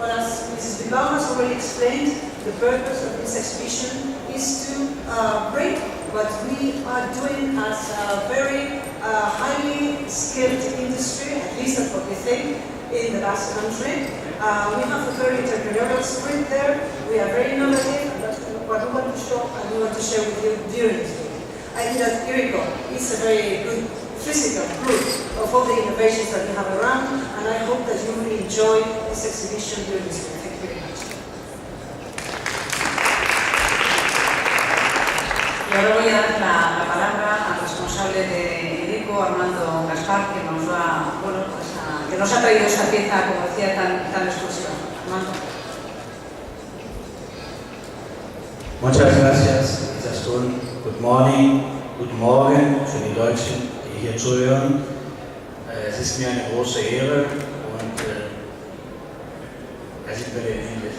Well, as Mrs. Bilbao has already explained, the purpose of this exhibition is to bring what we are doing as a very highly skilled industry, at least that's what we think, in the Basque Country. We have a very entrepreneurial spirit there. We are very innovative, and that's what we want to show and we want to share with you during this week. I think that Irico is a very good physical proof of all the innovations that we have around, and I hope that you will enjoy this exhibition during this week. Thank you very much. Y ahora voy a dar la palabra al responsable de Irico, Armando Gaspar, que nos va, bueno, pues que nos ha traído esta pieza, como decía, tan exclusiva. Armando. Muchas gracias, Izaskun. Good morning, guten Morgen für die Deutschen, die hier zuhören. Es ist mir eine große Ehre und I speak very in English.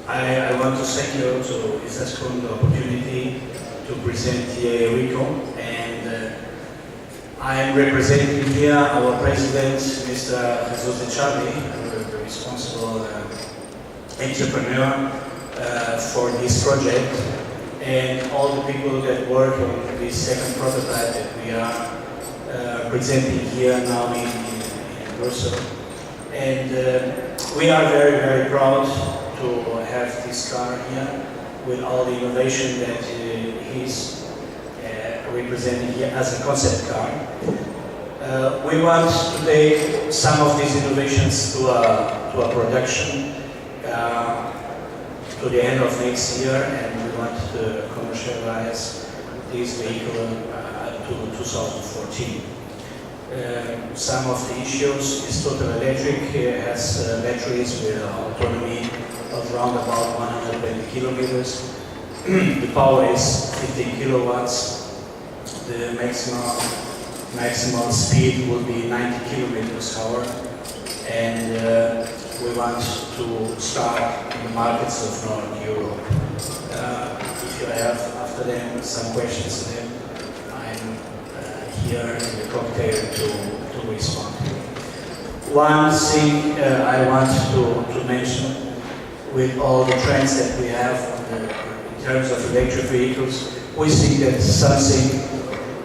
I want to thank you to Izaskun the opportunity to present here Irico, and I'm representing here our president, Mr. Jesus Echavi, the responsible entrepreneur for this project, and all the people that work on this second prototype that we are presenting here now in Brussels. And we are very, very proud to have this car here with all the innovation that he's representing here as a concept car. We want to take some of these innovations to a production to the end of next year, and we want to commercialize this vehicle to 2014. Some of the issues is total electric. It has batteries with autonomy of around about 120 kilometers. The power is 15 kilowatts. The maximum speed will be 90 kilometers per hour, and we want to start in the markets of Northern Europe. If you have after them some questions to them, I'm here in the cocktail to respond. One thing I want to mention, with all the trends that we have in terms of electric vehicles, we think that something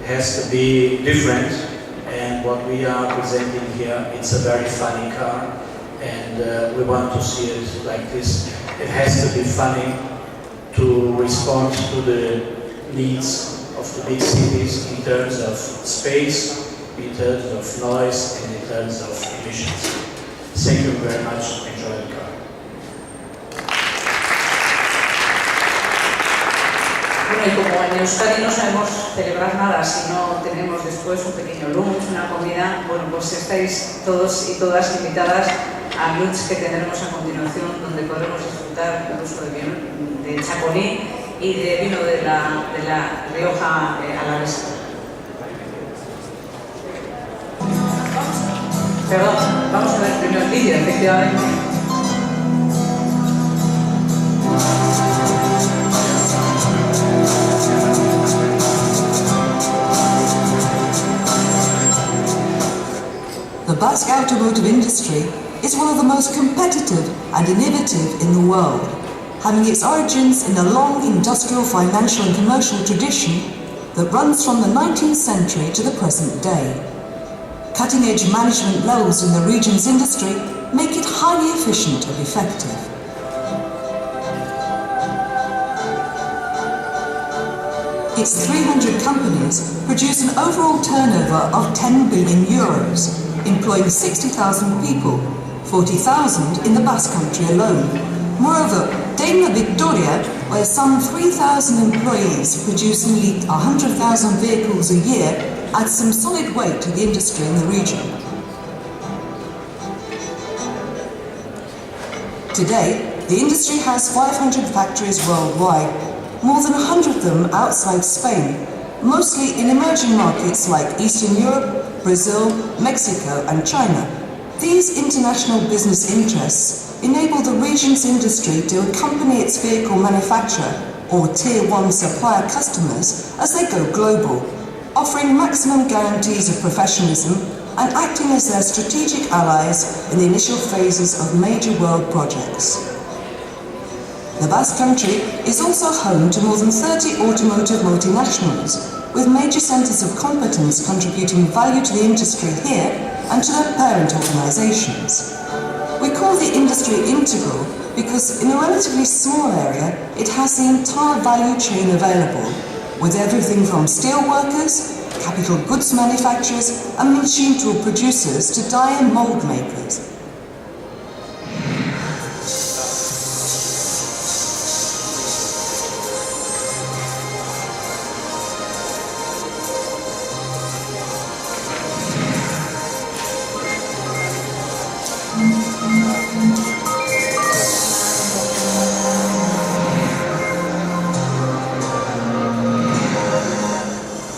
has to be different, and what we are presenting here, it's a very funny car, and we want to see it like this. It has to be funny to respond to the needs of the big cities in terms of space, in terms of noise, and in terms of emissions. Thank you very much. Enjoy the car. Bueno, y como en Euskadi no sabemos celebrar nada si no tenemos después un pequeño lunch, una comida, bueno, pues estáis todos y todas invitadas al lunch que tendremos a continuación, donde podremos disfrutar incluso de chacolí y de vino de la Rioja Alavesa. Perdón, vamos a ver primero el vídeo, efectivamente. The Basque automotive industry is one of the most competitive and innovative in the world, having its origins in a long industrial, financial and commercial tradition that runs from the 19th century to the present day. Cutting-edge management levels in the region's industry make it highly efficient and effective. Its 300 companies produce an overall turnover of 10 billion euros, employing 60,000 people, 40,000 in the Basque Country alone. Moreover, Daimler Victoria, where some 3,000 employees produce nearly 100,000 vehicles a year, adds some solid weight to the industry in the region. Today, the industry has 500 factories worldwide, more than 100 of them outside Spain, mostly in emerging markets like Eastern Europe, Brazil, Mexico and China. These international business interests enable the region's industry to accompany its vehicle manufacturer or Tier 1 supplier customers as they go global, offering maximum guarantees of professionalism, and acting as their strategic allies in the initial phases of major world projects. The Basque Country is also home to more than 30 automotive multinationals, with major centres of competence contributing value to the industry here and to their parent organisations. We call the industry integral because in a relatively small area it has the entire value chain available, with everything from steel workers, capital goods manufacturers and machine tool producers to die and mould makers.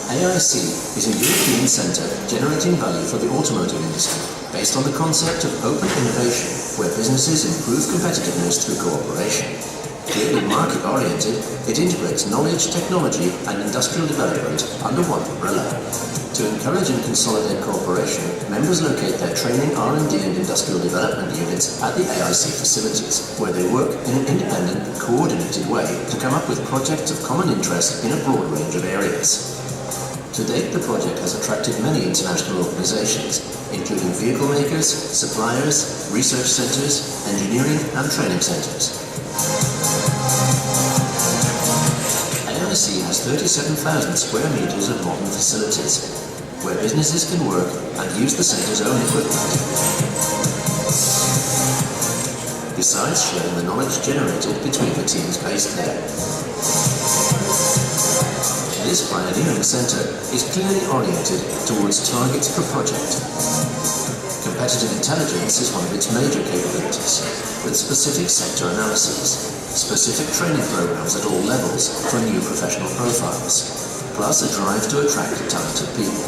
AIC is a European centre generating value for the automotive industry based on the concept of open innovation where businesses improve competitiveness through cooperation. Clearly market-oriented, it integrates knowledge, technology and industrial development under one umbrella. To encourage and consolidate cooperation, members locate their training, R&D and industrial development units at the AIC facilities, where they work in an independent, coordinated way to come up with projects of common interest in a broad range of areas. To date, the project has attracted many international organizations, including vehicle makers, suppliers, research centers, engineering and training centers. AIC has 37,000 square meters of modern facilities, where businesses can work and use the center's own equipment. Besides sharing the knowledge generated between the teams based there. This pioneering centre is clearly oriented towards targets per project. Competitive intelligence is one of its major capabilities, with specific sector analyses, specific training programs at all levels for new professional profiles, plus a drive to attract talented people.